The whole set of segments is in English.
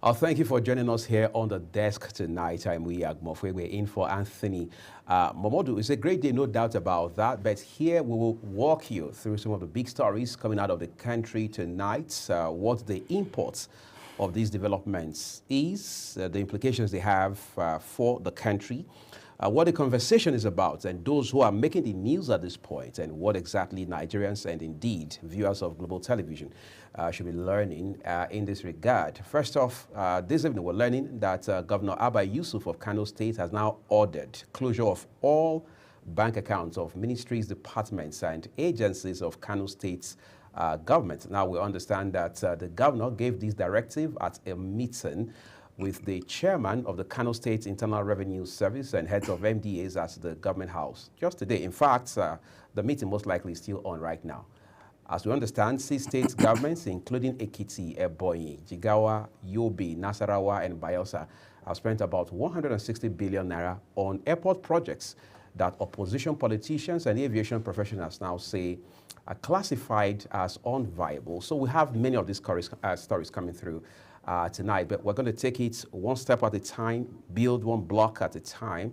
Thank you for joining us here on the desk tonight. I'm Mofwe. We're in for Anthony Momodu. It's a great day, no doubt about that. But here we will walk you through some of the big stories coming out of the country tonight, what the imports of these developments is, the implications they have for the country, what the conversation is about, and those who are making the news at this point, and what exactly Nigerians and indeed viewers of global television should be learning in this regard. First off, this evening we're learning that Governor Abba Yusuf of Kano State has now ordered closure of all bank accounts of ministries, departments, and agencies of Kano State's government. Now we understand that the governor gave this directive at a meeting with the chairman of the Kano State Internal Revenue Service and heads of MDAs at the government house just today. In fact, the meeting most likely is still on right now. As we understand, 6 state governments, including Ekiti, Ebonyi, Jigawa, Yobe, Nasarawa, and Bayelsa, have spent about 160 billion naira on airport projects that opposition politicians and aviation professionals now say are classified as unviable. So we have many of these stories coming through tonight, but we're going to take it one step at a time, build one block at a time,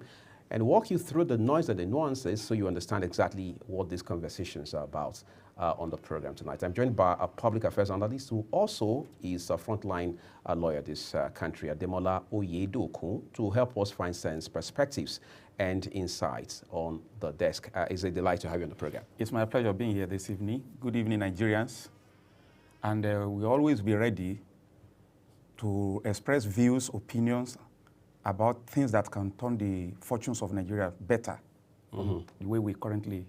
and walk you through the noise and the nuances so you understand exactly what these conversations are about on the program tonight. I'm joined by a public affairs analyst who also is a frontline lawyer this country, Ademola Oyedokun, to help us find sense, perspectives, and insights on the desk. It's a delight to have you on the program. It's my pleasure being here this evening. Good evening, Nigerians. And we'll always be ready to express views, opinions about things that can turn the fortunes of Nigeria better from the way we currently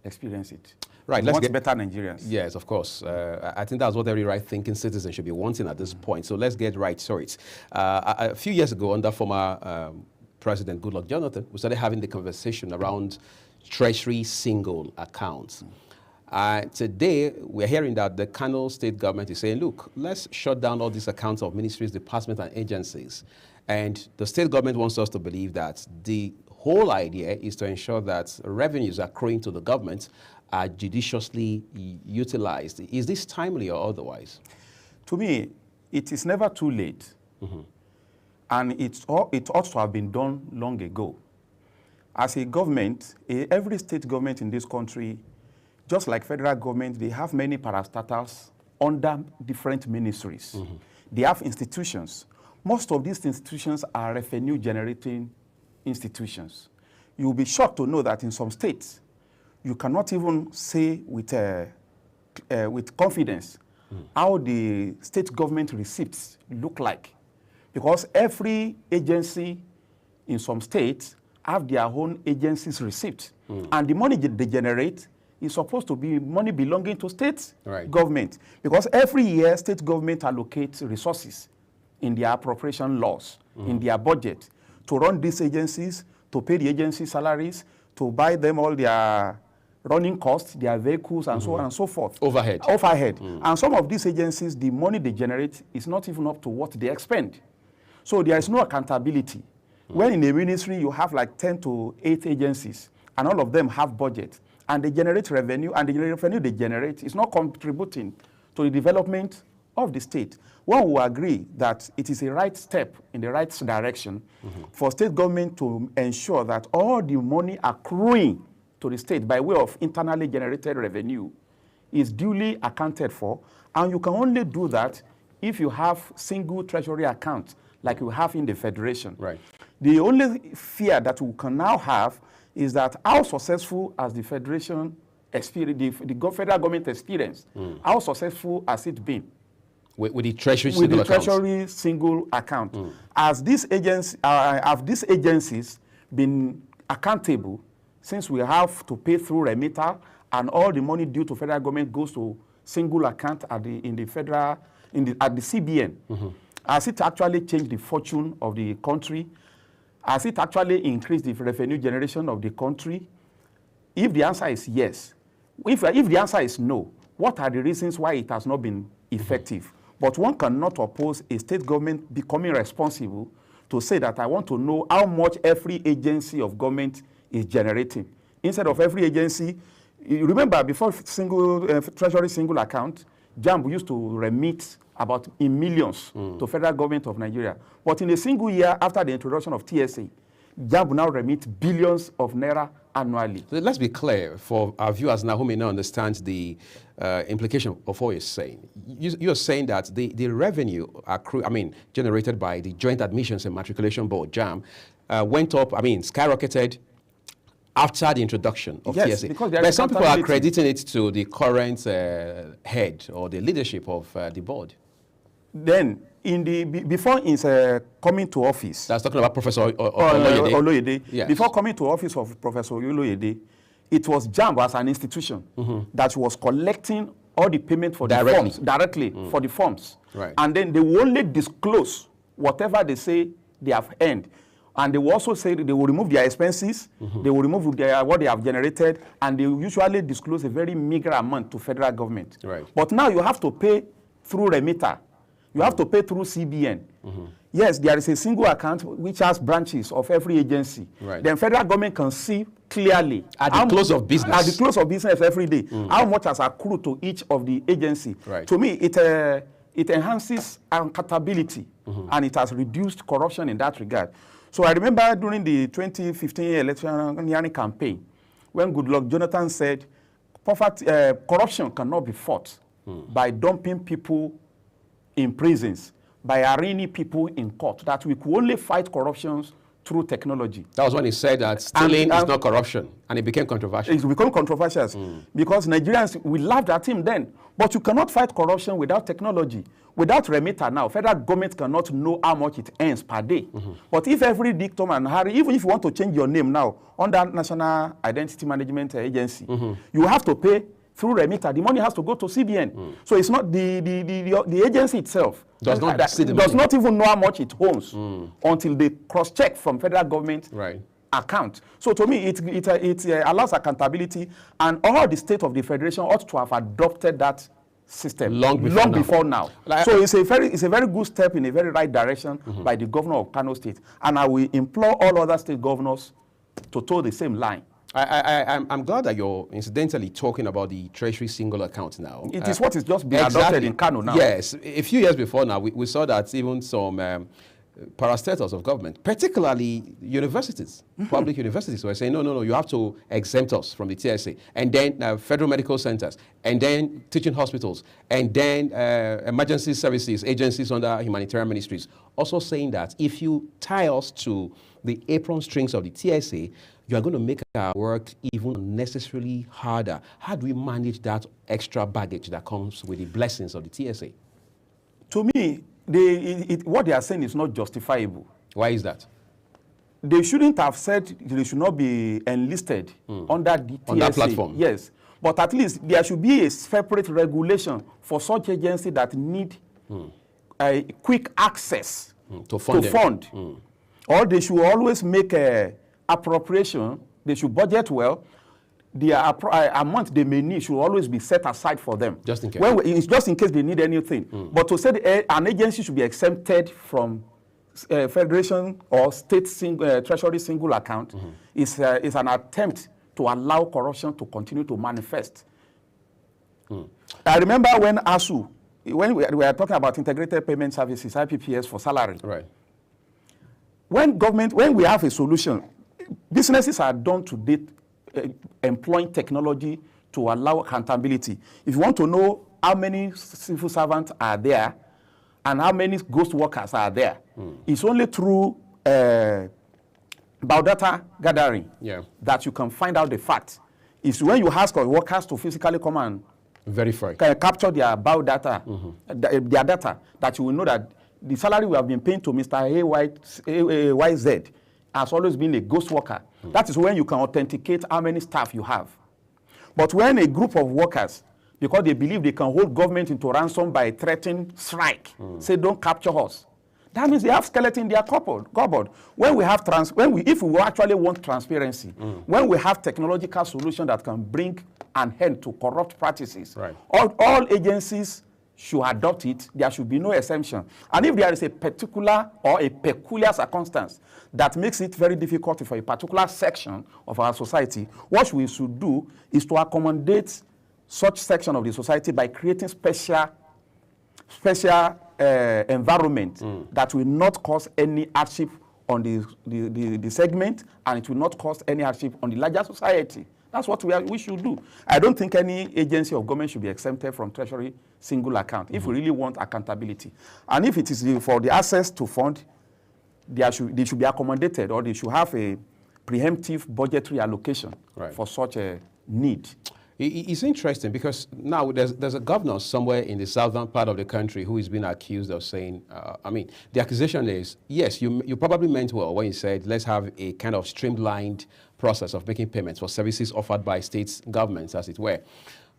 experience it. Right, let's get better Nigerians. Yes, of course. I think that's what every right-thinking citizen should be wanting at this point. So let's get right to it. A few years ago, under former President Goodluck Jonathan, we started having the conversation around treasury single accounts. Today, we're hearing that the Kano state government is saying, look, let's shut down all these accounts of ministries, departments, and agencies. And the state government wants us to believe that the whole idea is to ensure that revenues accruing to the government are judiciously utilized. Is this timely or otherwise? To me, it is never too late. And it ought to have been done long ago. As a government, every state government in this country, just like federal government, they have many parastatals under different ministries. They have institutions. Most of these institutions are revenue-generating institutions. You'll be shocked to know that in some states, you cannot even say with confidence how the state government receipts look like. Because every agency in some states have their own agency's receipt. And the money they generate is supposed to be money belonging to state government. Because every year, state government allocates resources in their appropriation laws, in their budget, to run these agencies, to pay the agency salaries, to buy them all their running costs, their vehicles, and so on and so forth. Overhead. And some of these agencies, the money they generate is not even up to what they expend. So there is no accountability. When in a ministry, you have like 10 to 8 agencies, and all of them have budget, and they generate revenue, and the revenue they generate is not contributing to the development of the state. One will agree that it is a right step in the right direction for state government to ensure that all the money accruing to the state by way of internally generated revenue is duly accounted for, and you can only do that if you have single treasury account like you have in the federation. The only fear that we can now have is that how successful has the federation experience, the federal government experience, how successful has it been? With the treasury single account. Have these agencies been accountable since we have to pay through remitter and all the money due to federal government goes to single account at the CBN? Has it actually changed the fortune of the country? Has it actually increased the revenue generation of the country? If the answer is yes, if the answer is no, what are the reasons why it has not been effective? But one cannot oppose a state government becoming responsible to say that I want to know how much every agency of government is generating. Instead of every agency, you remember before treasury single account, JAMB used to remit about in millions to federal government of Nigeria. But in a single year after the introduction of TSA, JAMB will now remit billions of naira annually. So let's be clear for our viewers now who may not understand the implication of what you're saying. You're saying that the revenue generated by the Joint Admissions and Matriculation Board, JAMB, went up, skyrocketed after the introduction of TSA. But some people are crediting it to the current head or the leadership of the board. Then, before his coming to office, that's talking about Professor Oloyede. Yes. Before coming to office of Professor Oloyede, it was JAMB as an institution that was collecting all the payment for the forms directly for the forms, right. And then they will only disclose whatever they say they have earned. And they will also say they will remove their expenses, they will remove what they have generated, and they usually disclose a very meager amount to federal government. Right. But now you have to pay through remitter. You have to pay through CBN. Yes, there is a single account which has branches of every agency. Right. Then federal government can see clearly at the close of business. At the close of business every day, how much has accrued to each of the agency. Right. To me, it enhances accountability and it has reduced corruption in that regard. So I remember during the 2015 election campaign, when Goodluck Jonathan said, corruption cannot be fought by dumping people in prisons, by arraigning people in court, that we could only fight corruption through technology. That was when he said that stealing is not corruption, and it became controversial. It became controversial because Nigerians, we laughed at him then. But you cannot fight corruption without technology. Without remitter now, federal government cannot know how much it earns per day. But if every dictum and hurry, even if you want to change your name now under National Identity Management Agency, you have to pay through remitter. The money has to go to CBN. So it's not the agency itself does not even know how much it owns until they cross-check from federal government account. So to me, it allows accountability, and all the state of the federation ought to have adopted that system long before now. So it's a very good step in a very right direction by the governor of Kano State, and I will implore all other state governors to toe the same line. I'm glad that you're incidentally talking about the Treasury single account now. It is what is just being adopted in Kano now. Yes, a few years before now, we saw that even some parastatals of government, particularly universities, public universities, were saying, no, you have to exempt us from the TSA. And then federal medical centers, and then teaching hospitals, and then emergency services, agencies under humanitarian ministries, also saying that if you tie us to the apron strings of the TSA, you are going to make our work even unnecessarily harder. How do we manage that extra baggage that comes with the blessings of the TSA? To me, what they are saying is not justifiable. Why is that? They shouldn't have said they should not be enlisted under the TSA. On that platform? Yes. But at least there should be a separate regulation for such agencies that need a quick access to fund. Or they should always make a appropriation. They should budget well. The amount they may need should always be set aside for them. Just in case. It's just in case they need anything. But to say an agency should be exempted from federation or state treasury single account is an attempt to allow corruption to continue to manifest. I remember when ASU, when we were talking about integrated payment services, IPPS for salary. Right. When we have a solution, businesses are done to date employing technology to allow accountability. If you want to know how many civil servants are there and how many ghost workers are there, it's only through biodata gathering that you can find out the fact. It's when you ask workers to physically come and verify, capture their biodata, their data, that you will know that the salary we have been paying to Mr. AYZ has always been a ghost worker. That is when you can authenticate how many staff you have. But when a group of workers, because they believe they can hold government into ransom by threatening strike, say don't capture us, that means they have skeleton in their cupboard. When we have if we actually want transparency, when we have technological solution that can bring an end to corrupt practices, all agencies should adopt it. There should be no exemption. And if there is a particular or a peculiar circumstance that makes it very difficult for a particular section of our society, what we should do is to accommodate such section of the society by creating special special environment that will not cause any hardship on the segment, and it will not cause any hardship on the larger society. That's what we should do. I don't think any agency of government should be exempted from treasury single account if we really want accountability. And if it is for the access to fund, they should be accommodated, or they should have a preemptive budgetary allocation for such a need. It's interesting because now there's a governor somewhere in the southern part of the country who is being accused of saying, I mean, the accusation is, yes, you probably meant well when you said, let's have a kind of streamlined process of making payments for services offered by state governments, as it were.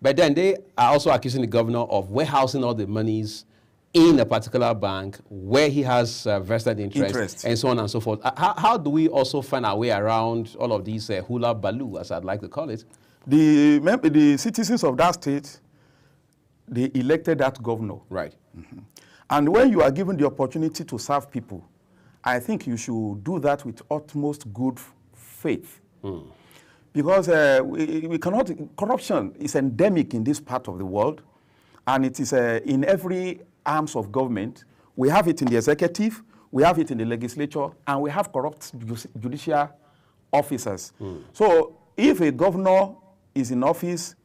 But then they are also accusing the governor of warehousing all the monies in a particular bank where he has vested interest and so on and so forth. How do we also find our way around all of these hula baloo, as I'd like to call it? The citizens of that state, they elected that governor. Right. And when you are given the opportunity to serve people, I think you should do that with utmost good faith. Because we cannot, corruption is endemic in this part of the world, and it is in every arms of government. We have it in the executive, we have it in the legislature, and we have corrupt judicial officers. So if a governor is in office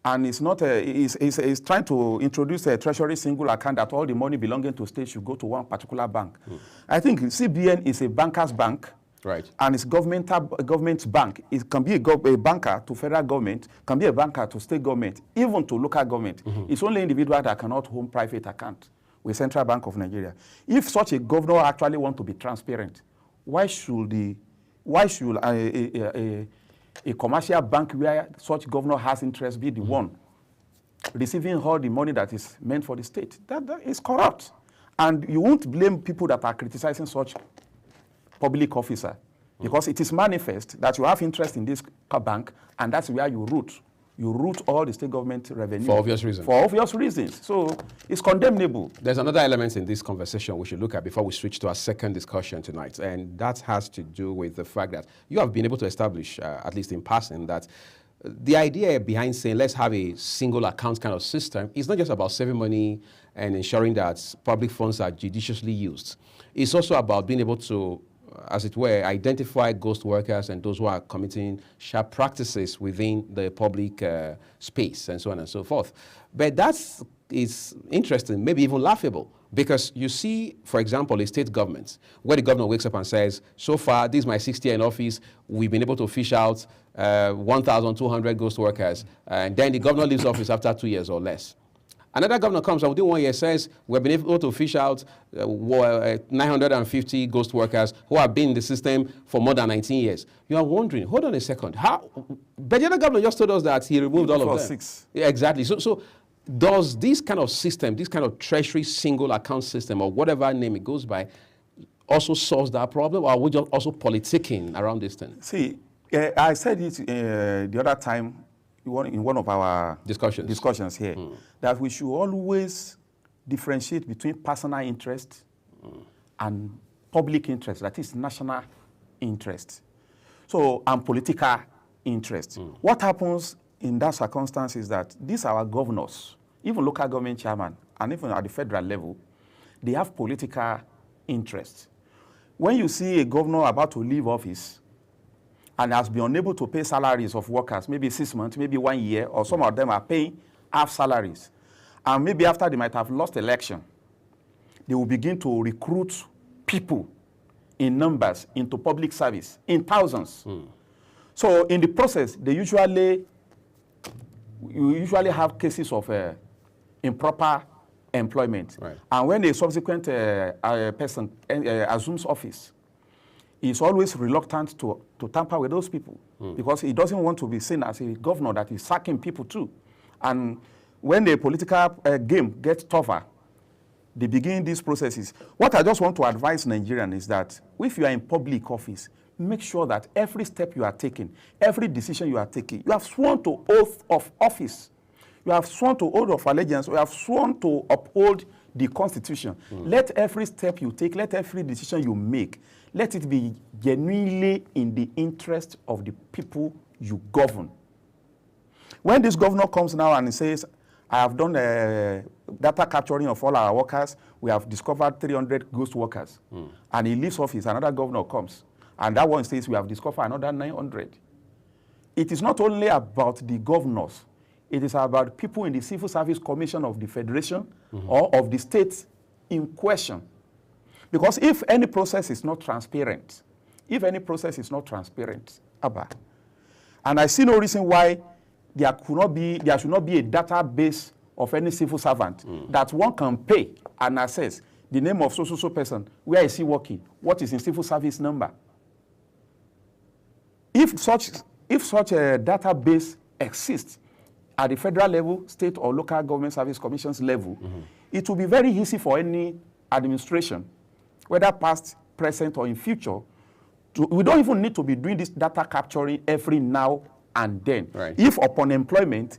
and is not is trying to introduce a treasury single account that all the money belonging to state should go to one particular bank, I think CBN is a banker's bank. Right. And it's government bank. It can be a banker to federal government, can be a banker to state government, even to local government. It's only individual that cannot own private account with Central Bank of Nigeria. If such a governor actually want to be transparent, why should a commercial bank where such governor has interest be the one receiving all the money that is meant for the state? That is corrupt. And you won't blame people that are criticizing such public officer, because it is manifest that you have interest in this bank, and that's where you root. You root all the state government revenue. For obvious reasons. For obvious reasons. So it's condemnable. There's another element in this conversation we should look at before we switch to our second discussion tonight, and that has to do with the fact that you have been able to establish, at least in passing, that the idea behind saying let's have a single account kind of system is not just about saving money and ensuring that public funds are judiciously used. It's also about being able to, as it were, identify ghost workers and those who are committing sharp practices within the public space and so on and so forth. But that's interesting, maybe even laughable, because you see, for example, a state government where the governor wakes up and says, so far, this is my 6th year in office, we've been able to fish out 1,200 ghost workers, and then the governor leaves office after 2 years or less. Another governor comes and within 1 year says, we've been able to fish out 950 ghost workers who have been in the system for more than 19 years. You are wondering, hold on a second, how? But the other governor just told us that he removed all of them. 6. Yeah, exactly. So does this kind of system, this kind of treasury single account system, or whatever name it goes by, also solves that problem, or are we just also politicking around this thing? See, I said it the other time, in one of our discussions here, that we should always differentiate between personal interest and public interest, that is national interest, and political interest. What happens in that circumstance is that these our governors, even local government chairman, and even at the federal level, they have political interest. When you see a governor about to leave office and has been unable to pay salaries of workers, maybe 6 months, maybe 1 year, or some of them are paying half salaries. And maybe after they might have lost election, they will begin to recruit people in numbers into public service, in thousands. So in the process, you usually have cases of improper employment. Right. And when a subsequent person assumes office, he's always reluctant to tamper with those people because he doesn't want to be seen as a governor that is sacking people too. And when the political game gets tougher, they begin these processes. What I just want to advise Nigerians is that if you are in public office, make sure that every step you are taking, every decision you are taking, you have sworn to oath of office. You have sworn to oath of allegiance. You have sworn to uphold the Constitution. Let every step you take, let every decision you make, let it be genuinely in the interest of the people you govern. When this governor comes now and says, I have done data capturing of all our workers. We have discovered 300 ghost workers. And he leaves office, another governor comes. And that one says we have discovered another 900. It is not only about the governors. It is about people in the Civil Service Commission of the Federation or of the state in question. Because if any process is not transparent, Abba, and I see no reason why there should not be a database of any civil servant that one can pay and access the name of so person, where is he working, what is his civil service number. If such a database exists at the federal level, state or local government service commissions level, it will be very easy for any administration, whether past, present, or in future, we don't even need to be doing this data capturing every now and then. Right. If upon employment,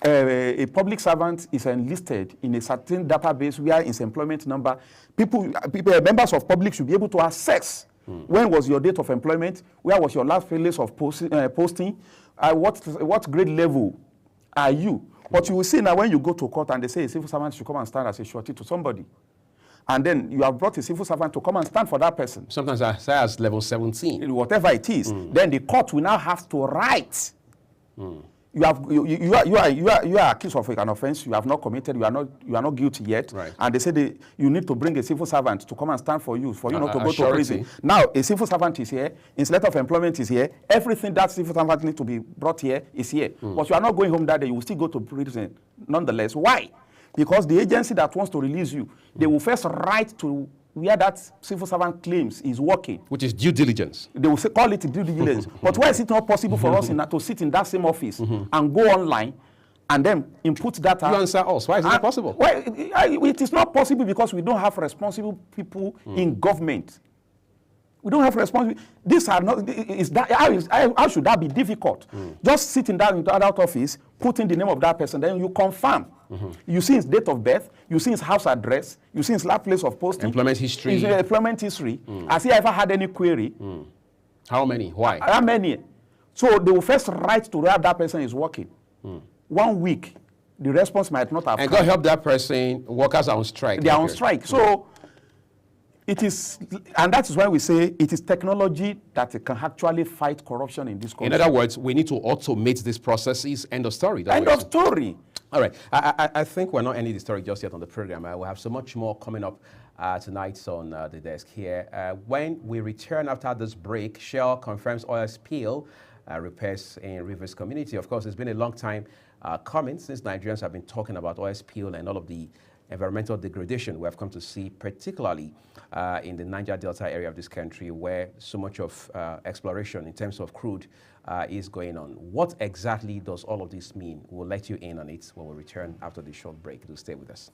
a public servant is enlisted in a certain database where his employment number, members of public should be able to access when was your date of employment, where was your last place of posting, what grade level are you. But you will see now when you go to court and they say a civil servant should come and stand as a surety to somebody, and then you have brought a civil servant to come and stand for that person. Sometimes as high as level 17. Whatever it is, then the court will now have to write. You are accused of an offense you have not committed. You are not guilty yet. Right. And they say you need to bring a civil servant to come and stand for you not to go to prison. Surety. Now a civil servant is here. His letter of employment is here. Everything that civil servant needs to be brought here is here. But you are not going home that day. You will still go to prison nonetheless. Why? Because the agency that wants to release you, they will first write to where that civil servant claims is working. Which is due diligence. They will call it due diligence. But why is it not possible for us to sit in that same office and go online and then input data? You answer us. Why is it not possible? Well, it is not possible because we don't have responsible people in government. We don't have responsibility. These are not. How should that be difficult? Just sit in that office, put in the name of that person, then you confirm. You see his date of birth, you see his house address, you see his last place of posting, employment history. His employment history. Has he ever had any query? How many? Why? How many? So they will first write to where that person is working. 1 week, the response might not have And come. God help that person. Workers are on strike. They are on strike. So it is, and that is why we say it is technology that can actually fight corruption in this country. In other words, we need to automate these processes. End of story. End of story. All right. I think we're not ending the story just yet on the program. We'll have so much more coming up tonight on the desk here. When we return after this break, Shell confirms oil spill repairs in Rivers community. Of course, it's been a long time coming since Nigerians have been talking about oil spill and all of the environmental degradation we have come to see, particularly in the Niger Delta area of this country, where so much of exploration in terms of crude is going on. What exactly does all of this mean? We'll let you in on it when we return after the short break. Do stay with us.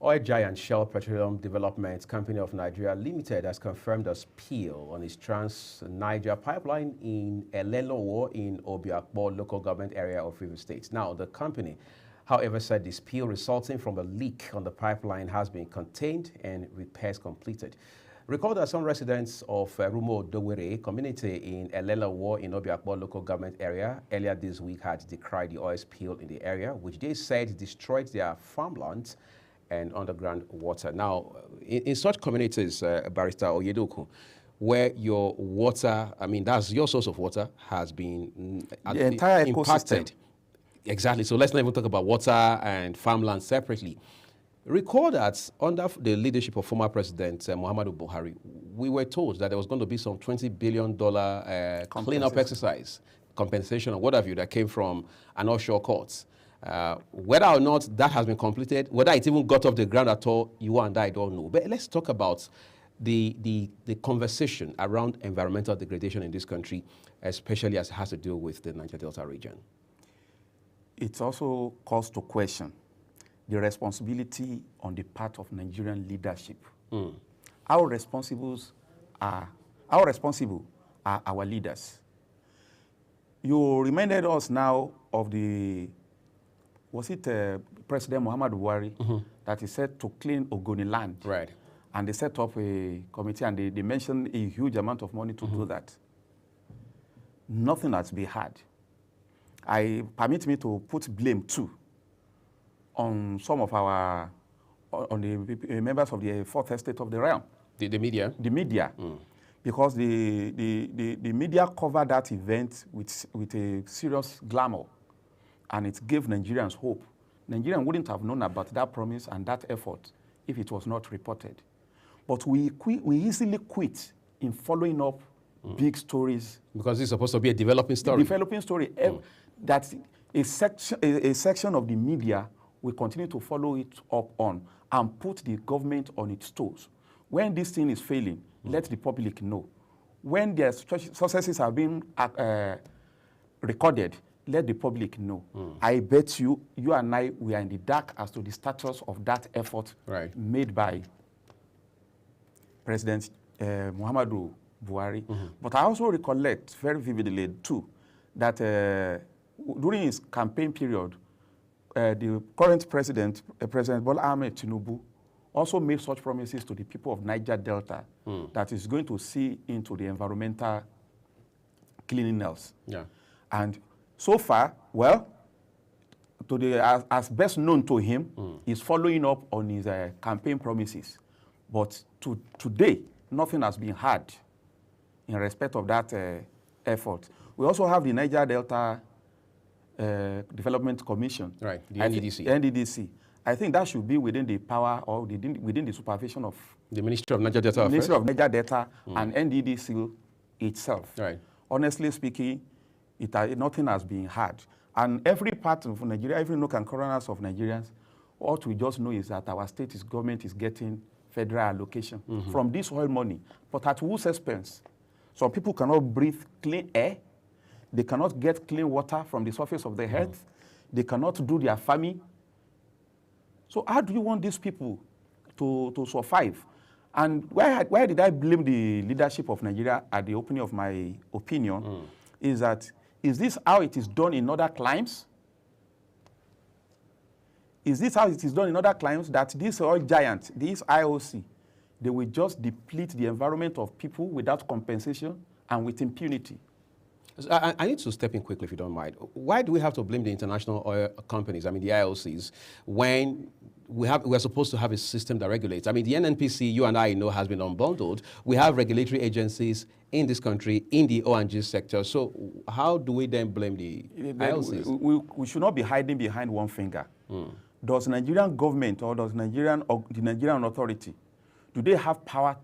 Oil giant Shell Petroleum Development Company of Nigeria Limited has confirmed a spill on its Trans-Niger pipeline in Elelowo in Obiakpo local government area of Rivers State. Now, the company, however, said the spill resulting from a leak on the pipeline has been contained and repairs completed. Recall that some residents of Rumo Dowere community in Elelowo in Obiakpo local government area earlier this week had decried the oil spill in the area, which they said destroyed their farmlands and underground water. Now, in such communities, Barrister Oyedoku, where your water, I mean, that's your source of water, has been the entire impacted. ecosystem. Exactly. So let's not even talk about water and farmland separately. Recall that under the leadership of former President Muhammadu Buhari, we were told that there was going to be some $20 billion cleanup exercise, compensation or what have you, that came from an offshore court. Whether or not that has been completed, whether it even got off the ground at all, you and I don't know. But let's talk about the conversation around environmental degradation in this country, especially as it has to do with the Niger Delta region. It also calls to question the responsibility on the part of Nigerian leadership. How responsible are our leaders? You reminded us now of President Muhammadu Buhari that he said to clean Ogoni land. Right. And they set up a committee and they mentioned a huge amount of money to do that. Nothing has been had. Permit me to put blame too on some of the members of the fourth estate of the realm. The media? The media. Because the media covered that event with a serious glamour, and it gave Nigerians hope. Nigerians wouldn't have known about that promise and that effort if it was not reported. But we easily quit in following up big stories. Because it's supposed to be a developing story. Developing story. That a section of the media will continue to follow it up on and put the government on its toes. When this thing is failing, let the public know. When their successes are being recorded, let the public know. I bet you and I, we are in the dark as to the status of that effort made by President Muhammadu Buhari. But I also recollect very vividly too that during his campaign period, the current president, President Bola Ahmed Tinubu, also made such promises to the people of Niger Delta that is going to see into the environmental cleanliness. Yeah. And so far, well, as best known to him, he's following up on his campaign promises. But today, nothing has been had in respect of that effort. We also have the Niger Delta Development Commission. Right, the NDDC. NDDC. I think that should be within the power or within the supervision of the Ministry of Niger Delta. Ministry of Niger Delta and NDDC itself. Right. Honestly speaking, nothing has been had. And every part of Nigeria, every nook and corners of Nigerians, what we just know is that our government is getting federal allocation from this oil money. But at whose expense? Some people cannot breathe clean air. They cannot get clean water from the surface of the earth. They cannot do their farming. So how do you want these people to survive? And why did I blame the leadership of Nigeria at the opening of my opinion? Is this how it is done in other climes? Is this how it is done in other climes, that this oil giant, this IOC, they will just deplete the environment of people without compensation and with impunity? I need to step in quickly, if you don't mind. Why do we have to blame the international oil companies, I mean the IOCs, when we're supposed to have a system that regulates? I mean, the NNPC, you and I know, has been unbundled. We have regulatory agencies in this country, in the O&G sector. So how do we then blame the IOCs? We should not be hiding behind one finger. Does Nigerian government or the Nigerian authority, do they have power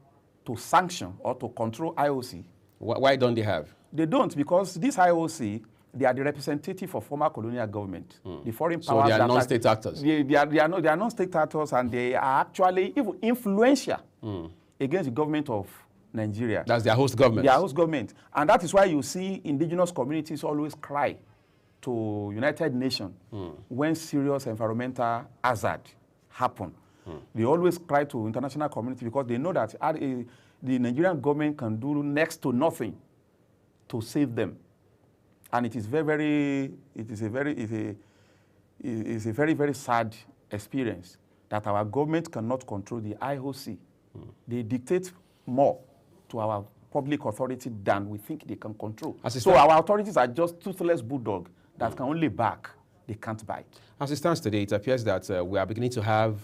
to sanction or to control IOC? Why don't they have? They don't, because this IOC, they are the representative of former colonial government, the foreign powers. So they are non-state actors. They are non-state actors, and they are actually even influential against the government of Nigeria. That's their host government. Their host government. And that is why you see indigenous communities always cry to United Nations when serious environmental hazard happen. They always cry to international community because they know that the Nigerian government can do next to nothing to save them. And it is a very sad experience that our government cannot control the IOC. They dictate more to our public authority than we think they can control. So our authorities are just toothless bulldog that can only bark, they can't bite. As it stands today, it appears that we are beginning to have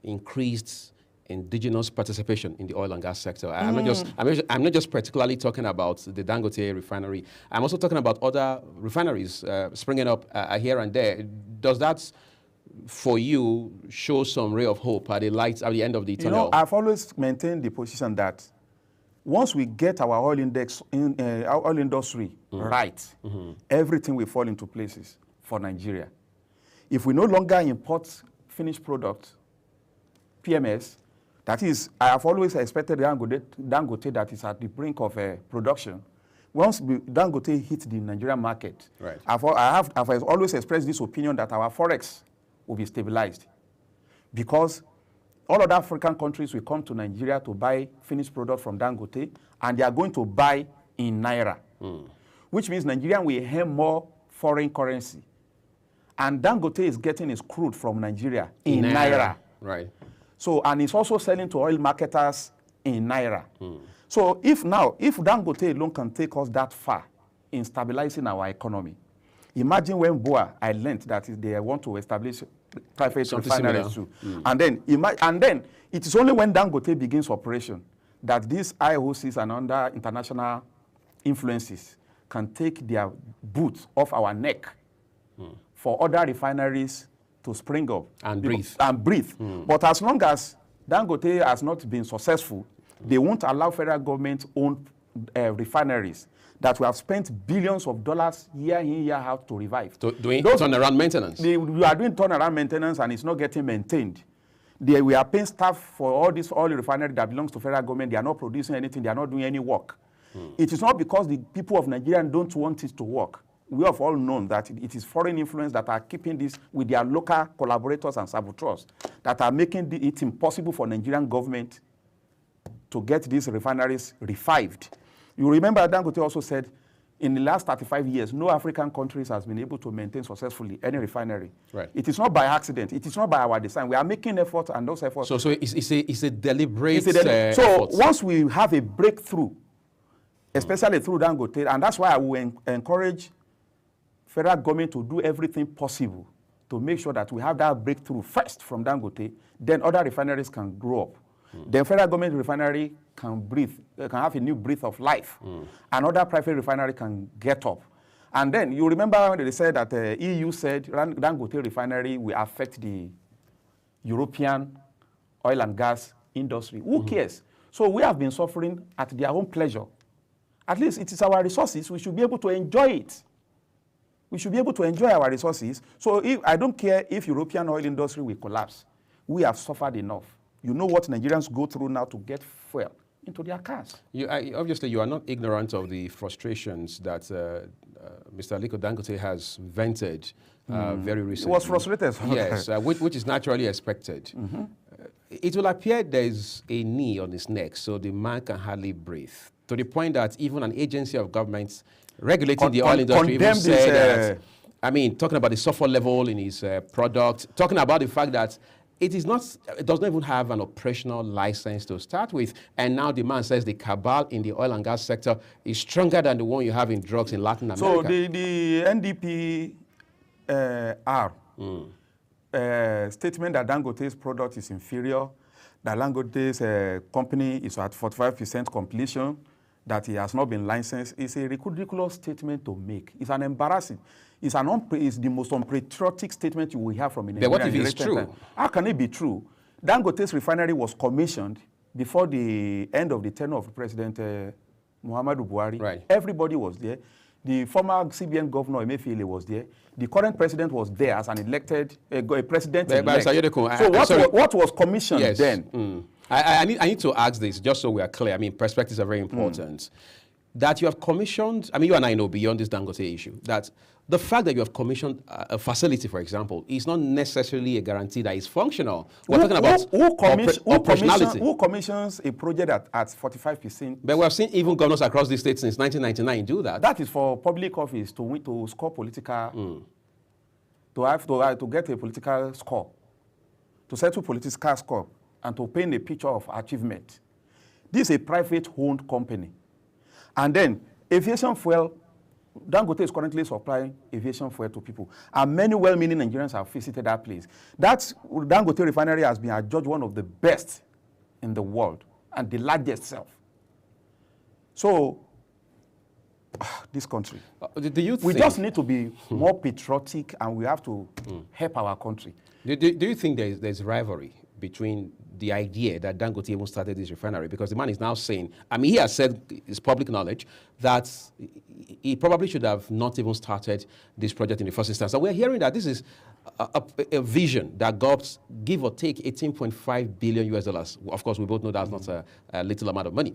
increased indigenous participation in the oil and gas sector. I'm not just particularly talking about the Dangote refinery. I'm also talking about other refineries springing up here and there. Does that, for you, show some ray of hope at the end of the tunnel? I've always maintained the position that once we get our oil industry right, everything will fall into places for Nigeria. If we no longer import finished product, PMS, that is, I have always expected Dangote that is at the brink of production. Once Dangote hit the Nigerian market, right. I've always expressed this opinion that our forex will be stabilized, because all other African countries will come to Nigeria to buy finished product from Dangote, and they are going to buy in Naira, which means Nigeria will earn more foreign currency. And Dangote is getting his crude from Nigeria in Naira. Right. So, and it's also selling to oil marketers in Naira. So if Dangote alone can take us that far in stabilizing our economy, imagine when BOA, I learned that they want to establish private refineries too. And then it is only when Dangote begins operation that these IOCs and other international influences can take their boots off our neck for other refineries to spring up and breathe. But as long as Dangote has not been successful, they won't allow federal government-owned refineries that we have spent billions of dollars year in, year out to revive. Doing turnaround maintenance. We are doing turnaround maintenance and it's not getting maintained. We are paying staff for all this oil refinery that belongs to federal government. They are not producing anything. They are not doing any work. It is not because the people of Nigeria don't want it to work. We have all known that it is foreign influence that are keeping this with their local collaborators and saboteurs that are making it impossible for Nigerian government to get these refineries revived. You remember Dangote also said, in the last 35 years, no African countries has been able to maintain successfully any refinery. Right. It is not by accident. It is not by our design. We are making efforts, and those efforts. So it's a deliberate so effort. once we have a breakthrough, especially through Dangote, and that's why I will encourage federal government to do everything possible to make sure that we have that breakthrough first from Dangote, then other refineries can grow up. Then federal government refinery can breathe, can have a new breath of life. Another private refinery can get up. And then you remember when they said that the EU said Dangote refinery will affect the European oil and gas industry. Who cares? So we have been suffering at their own pleasure. At least it is our resources. We should be able to enjoy it. We should be able to enjoy our resources. So I don't care if European oil industry will collapse. We have suffered enough. You know what Nigerians go through now to get fuel into their cars. Obviously, you are not ignorant of the frustrations that Mr. Aliko Dangote has vented very recently. He was frustrated. Yes, which is naturally expected. It will appear there's a knee on his neck, so the man can hardly breathe, to the point that even an agency of government regulating the oil industry even said that, talking about the sulfur level in his product, talking about the fact that it does not even have an operational license to start with. And now the man says the cabal in the oil and gas sector is stronger than the one you have in drugs in Latin America. So the NDPR statement that Dangote's product is inferior, that Dangote's company is at 45% completion, that he has not been licensed, is a ridiculous statement to make. It's an embarrassing. It's the most unpatriotic statement you will hear from a Nigerian. But what if it's true? How can it be true? Dangote's refinery was commissioned before the end of the tenure of President Muhammadu Buhari. Right. Everybody was there. The former CBN governor, Emefiele, was there. The current president was there as an elected president-elect. So what was commissioned then? I need to ask this, just so we are clear. Perspectives are very important. That you have commissioned, you and I know beyond this Dangote issue, that the fact that you have commissioned a facility, for example, is not necessarily a guarantee that it's functional. We're talking about operationality. Who commissions a project at 45%? But we have seen even governors across the state since 1999 do that. That is for public office to score political, to get a political score, to settle political score, and to paint a picture of achievement. This is a private-owned company. And then aviation fuel, Dangote is currently supplying aviation fuel to people. And many well-meaning Nigerians have visited that place. That Dangote refinery has been adjudged one of the best in the world and the largest self. So, this country, we just need to be more patriotic, and we have to help our country. Do you think there's rivalry between the idea that Dangote even started this refinery? Because the man is now saying, I mean, he has said, it's public knowledge, that he probably should have not even started this project in the first instance. And we're hearing that this is a vision that got, give or take, 18.5 billion US dollars. Of course, we both know that's not a little amount of money.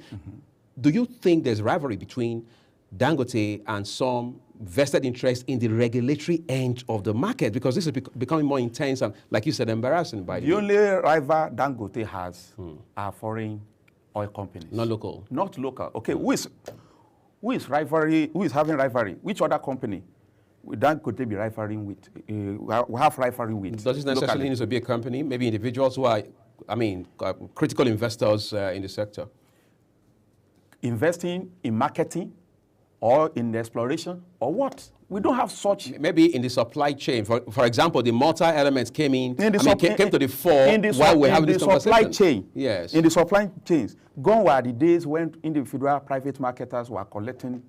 Do you think there's rivalry between Dangote and some vested interest in the regulatory end of the market? Because this is becoming more intense and, like you said, embarrassing by the way. The only rival Dangote has are foreign oil companies. Not local. Not local. Okay, who is having rivalry? Which other company would Dangote be rivaling with? We have rivalry with. Does it necessarily need to be a company? Maybe individuals who are, critical investors in the sector? Investing in marketing or in the exploration or what? We don't have such. Maybe in the supply chain. For example, the multi-elements came to the fore while we're having this conversation. Supply chain. Yes. In the supply chains. Gone were the days when individual private marketers were collecting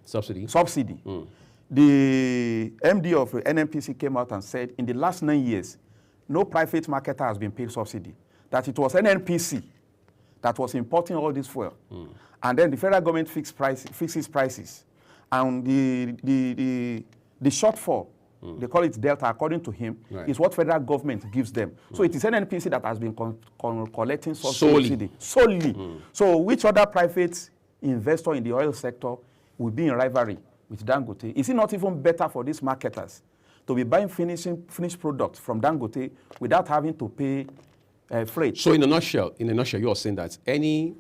subsidy. The MD of NNPC came out and said in the last 9 years, no private marketer has been paid subsidy. That it was NNPC that was importing all this fuel. And then the federal government fixes prices. And the shortfall, they call it delta, according to him, is what federal government gives them. So it is NNPC that has been collecting subsidy. Solely. So which other private investor in the oil sector will be in rivalry with Dangote? Is it not even better for these marketers to be buying finished products from Dangote without having to pay freight? So in a nutshell, you are saying that any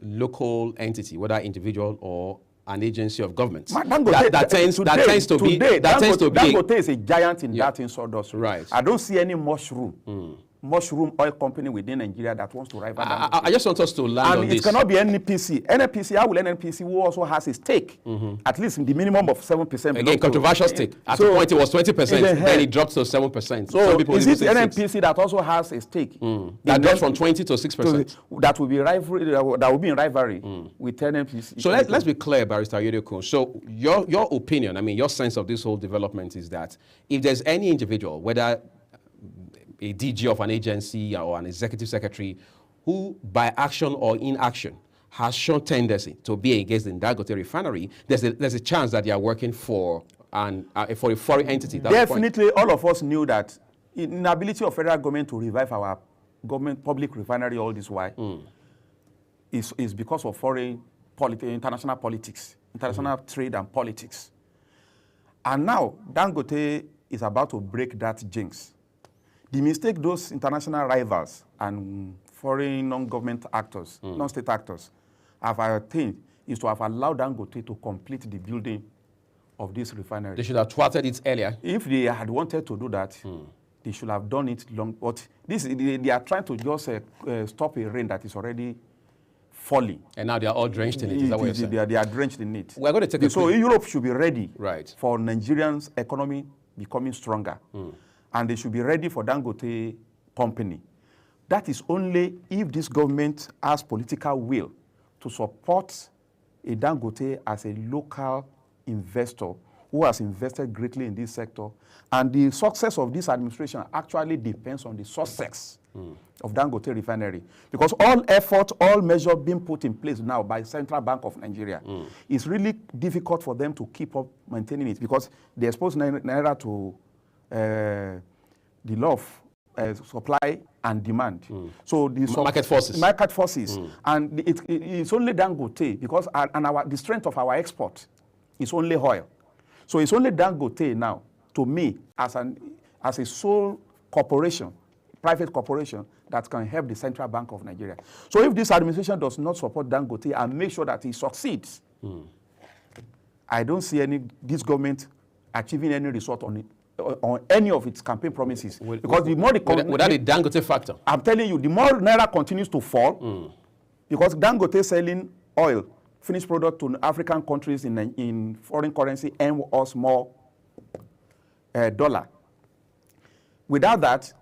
local entity, whether individual or an agency of government, that tends to be. Dangote is a giant in that industry. Right. I don't see any mushroom oil company within Nigeria that wants to rival Dangote. I just want us to land on this. And it cannot be NNPC. How will NNPC, who also has a stake, at least in the minimum of 7%? Again, controversial stake. At the point it was 20%, then it dropped to 7%. So is it NNPC that also has a stake? That dropped from 20 to 6%. That will be rivalry. That will be in rivalry with NNPC. So let's be clear, Barrister Oyedeokun. So your opinion, your sense of this whole development is that if there's any individual, whether a DG of an agency or an executive secretary who by action or inaction has shown tendency to be against the Dangote refinery, there's a chance that they are working for a foreign entity. Definitely, all of us knew that inability of federal government to revive our public refinery all this while is because of international politics, international trade and politics. And now Dangote is about to break that jinx. The mistake those international rivals and foreign non-government actors, non-state actors, have attained is to have allowed Dangote to complete the building of this refinery. They should have thwarted it earlier. If they had wanted to do that, they should have done it long. But they are trying to just stop a rain that is already falling. And now they are all drenched in it. Is that what you're saying? They are drenched in it. We're going to take So Europe should be ready for Nigerians' economy becoming stronger. And they should be ready for Dangote company. That is only if this government has political will to support a Dangote as a local investor who has invested greatly in this sector. And the success of this administration actually depends on the success of Dangote refinery. Because all effort, all measures being put in place now by Central Bank of Nigeria, it's really difficult for them to keep up maintaining it because they expose Naira to the law of supply and demand. So the market forces. And it's only Dangote because the strength of our export is only oil. So it's only Dangote now, to me, as a sole corporation, private corporation, that can help the Central Bank of Nigeria. So if this administration does not support Dangote and make sure that he succeeds, I don't see this government achieving any result on any of its campaign promises. Because the more without the Dangote factor, I'm telling you, the more Naira continues to fall, because Dangote selling oil, finished product to African countries in foreign currency earn us more dollar. Without that,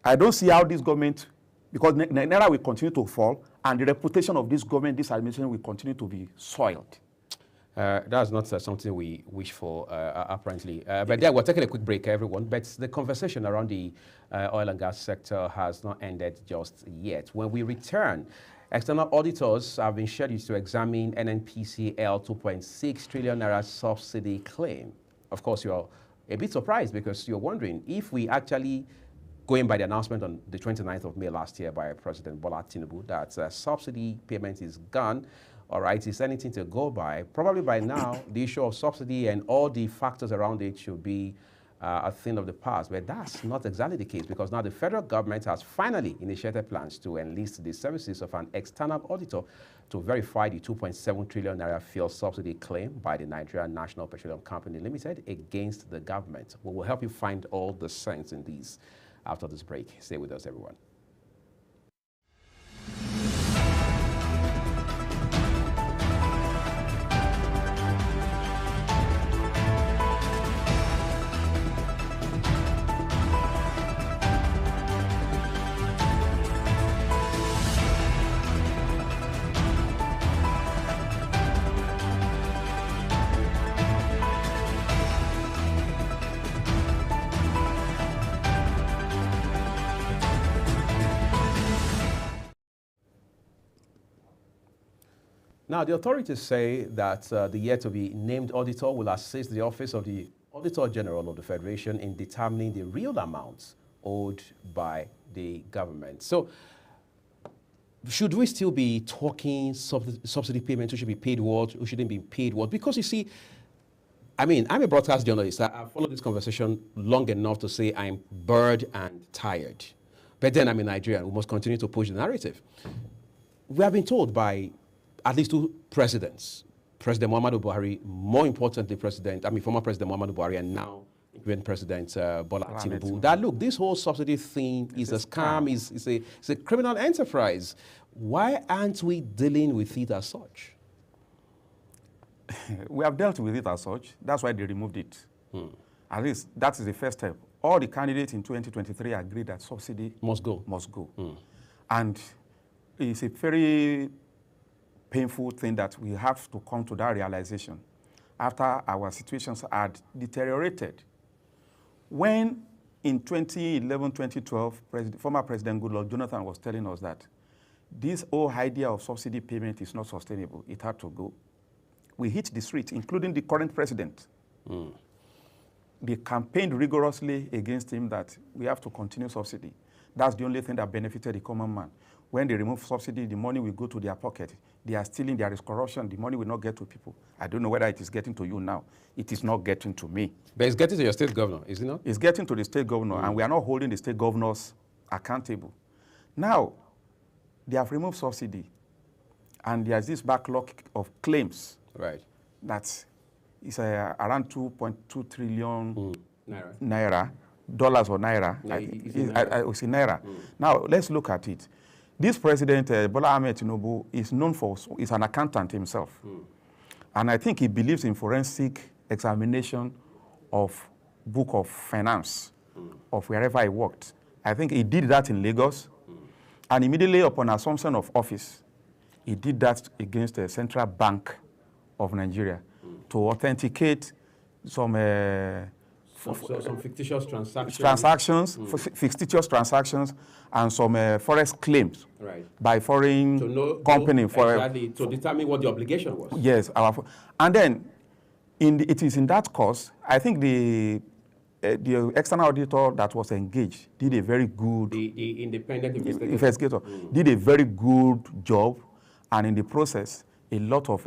I don't see how this government, because Naira will continue to fall, and the reputation of this government, this administration will continue to be soiled. That's not something we wish for, apparently. But yeah, we're taking a quick break, everyone. But the conversation around the oil and gas sector has not ended just yet. When we return, external auditors have been scheduled to examine NNPCL 2.6 trillion naira subsidy claim. Of course, you're a bit surprised because you're wondering if we actually, going by the announcement on the 29th of May last year by President Bola Tinubu that subsidy payment is gone, all right, is anything to go by? Probably by now, the issue of subsidy and all the factors around it should be a thing of the past. But that's not exactly the case because now the federal government has finally initiated plans to enlist the services of an external auditor to verify the 2.7 trillion naira fuel subsidy claim by the Nigerian National Petroleum Company Limited against the government. We will help you find all the sense in these after this break. Stay with us, everyone. Now, the authorities say that the yet-to-be-named auditor will assist the Office of the Auditor General of the Federation in determining the real amounts owed by the government. So, should we still be talking subsidy payments? Who should be paid what? Who shouldn't be paid what? Because you see, I mean, I'm a broadcast journalist. I've followed this conversation long enough to say I'm bored and tired. But then I'm a Nigerian. We must continue to push the narrative. We have been told by at least two presidents, President Muhammadu Buhari, more importantly, former President Muhammadu Buhari, and now incumbent President Bola Tinubu, that look, this whole subsidy thing is a scam, it's a criminal enterprise. Why aren't we dealing with it as such? We have dealt with it as such. That's why they removed it. At least that is the first step. All the candidates in 2023 agreed that subsidy must go. And it's a very painful thing that we have to come to that realization after our situations had deteriorated. When in 2011, 2012, former President Goodluck Jonathan was telling us that this whole idea of subsidy payment is not sustainable, it had to go. We hit the street, including the current president. They campaigned rigorously against him that we have to continue subsidy. That's the only thing that benefited the common man. When they remove subsidy, the money will go to their pocket. They are stealing, there is corruption, the money will not get to people. I don't know whether it is getting to you now. It is not getting to me. But it's getting to your state governor, is it not? It's getting to the state governor, and we are not holding the state governors accountable. Now, they have removed subsidy, and there's this backlog of claims. Right. That is around 2.2 trillion naira, dollars or naira. I will say naira. Now, let's look at it. This president, Bola Ahmed Tinubu, is known for, is an accountant himself. And I think he believes in forensic examination of book of finance of wherever he worked. I think he did that in Lagos. And immediately upon assumption of office, he did that against the Central Bank of Nigeria to authenticate some fictitious transactions. Fictitious transactions, and some forex claims by foreign company to determine what the obligation was. Yes, and then it is in that course. I think the external auditor that was engaged did a very good. The independent investigator did a very good job, and in the process, a lot of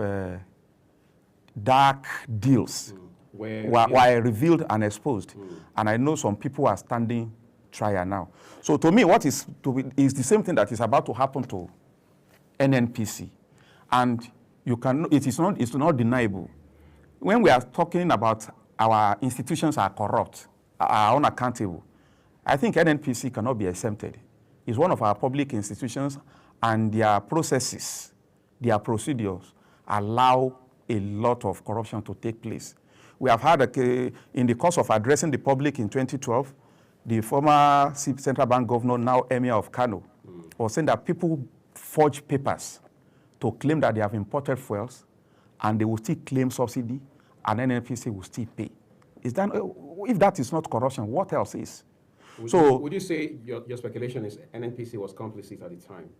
dark deals were revealed and exposed. And I know some people are standing trial now. So to me, what is the same thing that is about to happen to NNPC. And it's not deniable. When we are talking about our institutions are corrupt, are unaccountable, I think NNPC cannot be exempted. It's one of our public institutions, and their processes, their procedures allow a lot of corruption to take place. We have had, in the course of addressing the public in 2012, the former central bank governor, now Emir of Kano, was saying that people forge papers to claim that they have imported fuels and they will still claim subsidy, and NNPC will still pay. Is that, if that is not corruption, what else is? Would you say your speculation is NNPC was complicit at the time?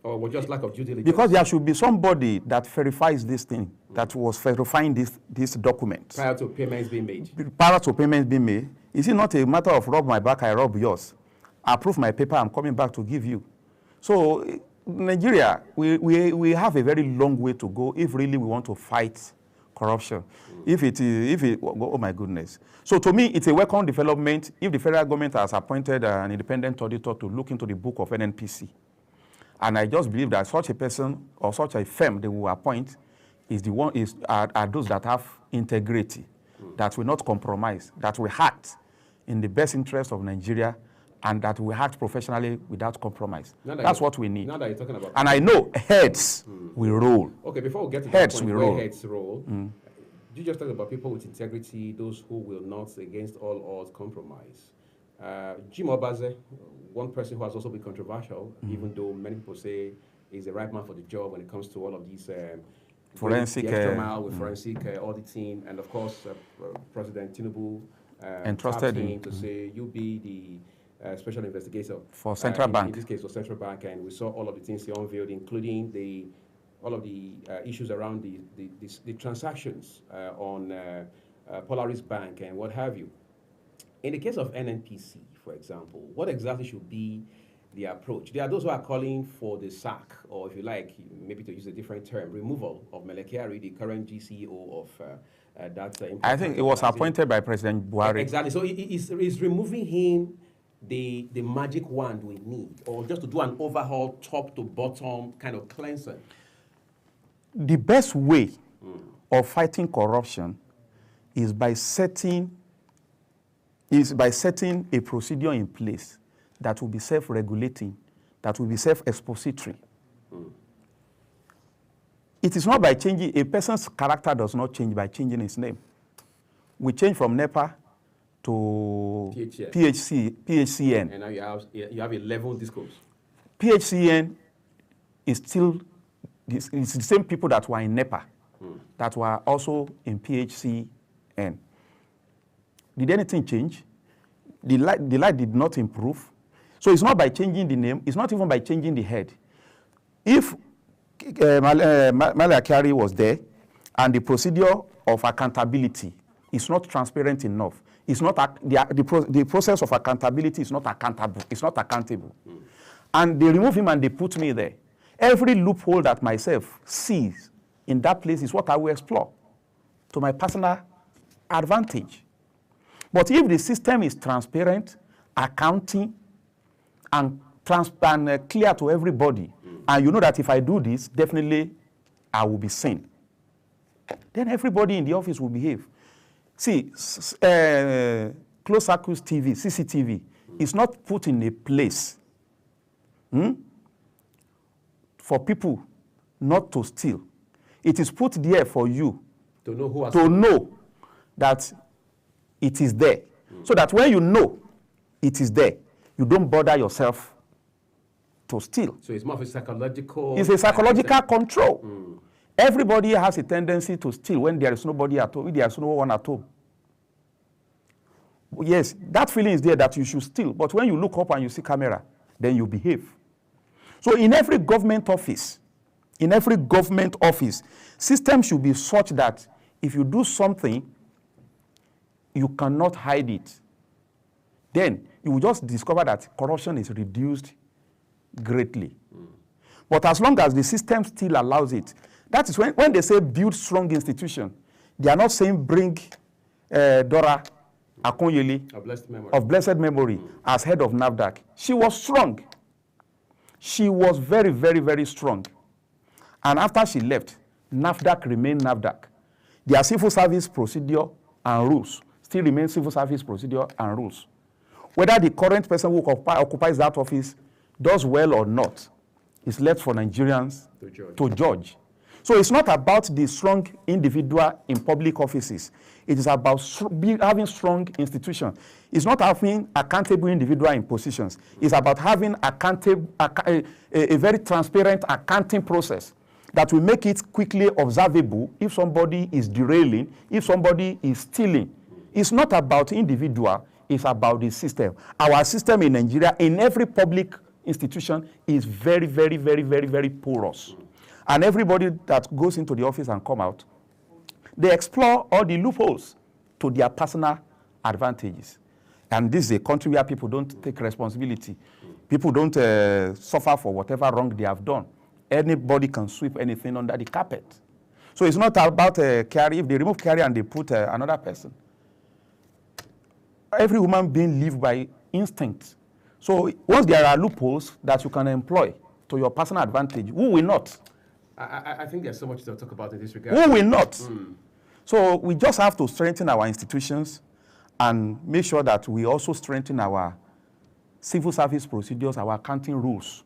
Or was just lack of due diligence? Because there should be somebody that verifies this thing, that was verifying this document. Prior to payments being made? Prior to payments being made. Is it not a matter of rub my back, I rub yours? I approve my paper, I'm coming back to give you. So Nigeria, we have a very long way to go if really we want to fight corruption. Oh my goodness. So to me, it's a welcome development if the federal government has appointed an independent auditor to look into the book of NNPC. And I just believe that such a person or such a firm they will appoint are those that have integrity, that will not compromise, that will act in the best interest of Nigeria, and that will act professionally without compromise. That's what we need. Now that you're talking about, and I know heads will roll. Okay, before we get to heads that point will where roll. Heads roll, you just talk about people with integrity, those who will not, against all odds, compromise. Jim Obaze, one person who has also been controversial, even though many people say he's the right man for the job when it comes to all of these forensic extra mile with forensic auditing, and of course President Tinubu entrusted him to say you be the special investigator for Central Bank. In this case, for Central Bank, and we saw all of the things he unveiled, including all of the issues around the transactions on Polaris Bank and what have you. In the case of NNPC, for example, what exactly should be the approach? There are those who are calling for the sack, or if you like, maybe to use a different term, removal of Mele Kyari, the current GCEO of that. I think it was appointed by President Buhari. Exactly. So is removing him the magic wand we need, or just to do an overhaul, top to bottom kind of cleansing? The best way of fighting corruption is by setting a procedure in place that will be self-regulating, that will be self-expository. It is not by changing, a person's character does not change by changing his name. We change from NEPA to PHCN. And now you have 11 discos. PHCN is still, it's the same people that were in NEPA, that were also in PHCN. Did anything change? The light did not improve. So it's not by changing the name. It's not even by changing the head. If Mele Kyari was there and the procedure of accountability is not transparent enough, it's not the process of accountability is not accountable. It's not accountable. And they remove him and they put me there. Every loophole that myself sees in that place is what I will explore to my personal advantage. But if the system is transparent, accounting, and clear to everybody, and you know that if I do this, definitely I will be seen, then everybody in the office will behave. See, closed circuit TV, CCTV, is not put in a place for people not to steal. It is put there for you to know that it is there. So that when you know it is there, you don't bother yourself to steal. So it's more of a psychological... It's a psychological control. Everybody has a tendency to steal when there is nobody at home, if there is no one at home. Yes, that feeling is there that you should steal. But when you look up and you see camera, then you behave. So in every government office, system should be such that if you do something, you cannot hide it. Then you will just discover that corruption is reduced greatly. But as long as the system still allows it, that is when they say build strong institution, they are not saying bring Dora Akunyili of blessed memory as head of NAFDAC. She was strong. She was very, very, very strong. And after she left, NAFDAC remained NAFDAC. Their civil service procedure and rules still remain civil service procedure and rules. Whether the current person who occupies that office does well or not is left for Nigerians to judge. So it's not about the strong individual in public offices. It is about having strong institutions. It's not having accountable individual in positions. It's about having a very transparent accounting process that will make it quickly observable if somebody is derailing, if somebody is stealing. It's not about individual, it's about the system. Our system in Nigeria, in every public institution, is very, very, very, very, very porous. And everybody that goes into the office and come out, they explore all the loopholes to their personal advantages. And this is a country where people don't take responsibility. People don't suffer for whatever wrong they have done. Anybody can sweep anything under the carpet. So it's not about carry. If they remove carry and they put another person. Every human being lives by instinct. So once there are loopholes that you can employ to your personal advantage, who will not? I think there's so much to talk about in this regard. Who will not? So we just have to strengthen our institutions and make sure that we also strengthen our civil service procedures, our accounting rules,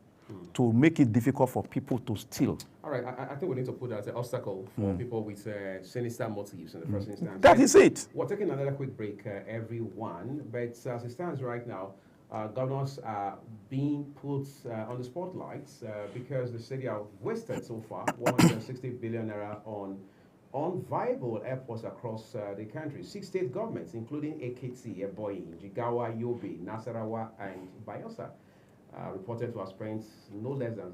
to make it difficult for people to steal. All right, I think we need to put that as an obstacle for people with sinister motives in the first instance. That is it. We're taking another quick break, everyone. But as it stands right now, governors are being put on the spotlight because the city have wasted so far 160 billion naira on unviable airports across the country. 6 state governments, including Ekiti, Ebonyi, Jigawa, Yobe, Nasarawa, and Bayelsa, reported to have spent no less than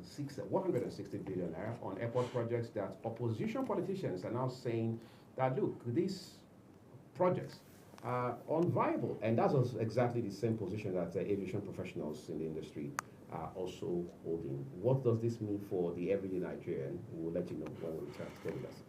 160 billion naira on airport projects that opposition politicians are now saying that, look, these projects are unviable. And that's exactly the same position that aviation professionals in the industry are also holding. What does this mean for the everyday Nigerian? We'll let you know when we return. Stay with us.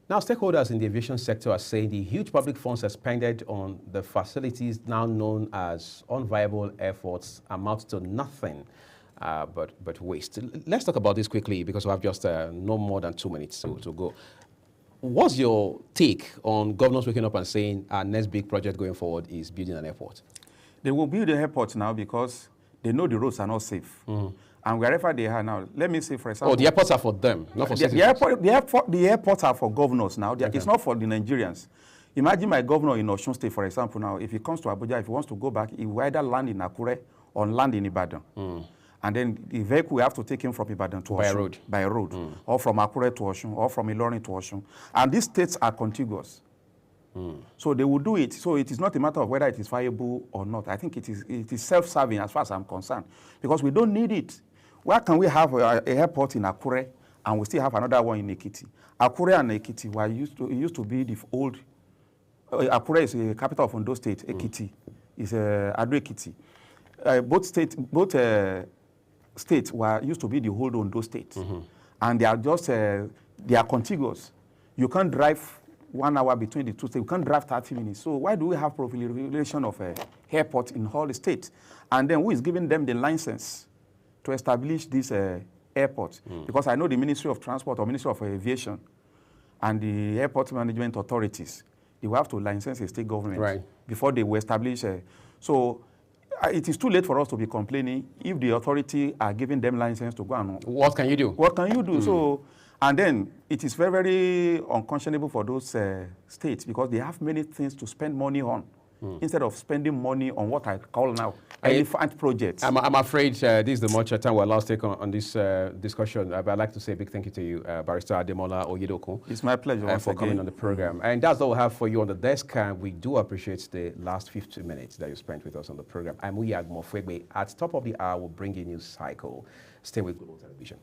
Now, stakeholders in the aviation sector are saying the huge public funds expended on the facilities now known as unviable airports amount to nothing but waste. Let's talk about this quickly because we have just no more than 2 minutes to go. What's your take on governors waking up and saying our next big project going forward is building an airport? They will build the airport now because they know the roads are not safe. And wherever they are now, let me say, for example... Oh, the airports are for them, not for citizens. The airports are for governors now. Okay. It's not for the Nigerians. Imagine my governor in Osun State, for example, now, if he comes to Abuja, if he wants to go back, he will either land in Akure or land in Ibadan. And then the vehicle, we have to take him from Ibadan to Osun. By road. Or from Akure to Osun, or from Ilorin to Osun. And these states are contiguous. So they will do it. So it is not a matter of whether it is viable or not. I think it is self-serving as far as I'm concerned. Because we don't need it. Why can we have an airport in Akure and we still have another one in Ekiti? Akure and Ekiti used to be the old... Akure is the capital of Ondo State. Ekiti is Ado Ekiti. Both states used to be the old Ondo State. And they are just... they are contiguous. You can't drive 1 hour between the two states. You can't drive 30 minutes. So why do we have proliferation of airports in all the states? And then who is giving them the license to establish this airport? Because I know the Ministry of Transport or Ministry of Aviation and the airport management authorities, they will have to license a state government before they will establish. So it is too late for us to be complaining if the authority are giving them license to go and... What can you do? What can you do? So And then it is very, very unconscionable for those states because they have many things to spend money on instead of spending money on what I call now elephant projects. I'm afraid this is the much time we're allowed to take on this discussion. But I'd like to say a big thank you to you, Barrister Ademola Oyedokun. It's my pleasure for coming on the program. And that's all we have for you on the desk. And we do appreciate the last 15 minutes that you spent with us on the program. I'm Uyag Mofwegbe. At top of the hour, we'll bring you a news cycle. Stay with Global Television.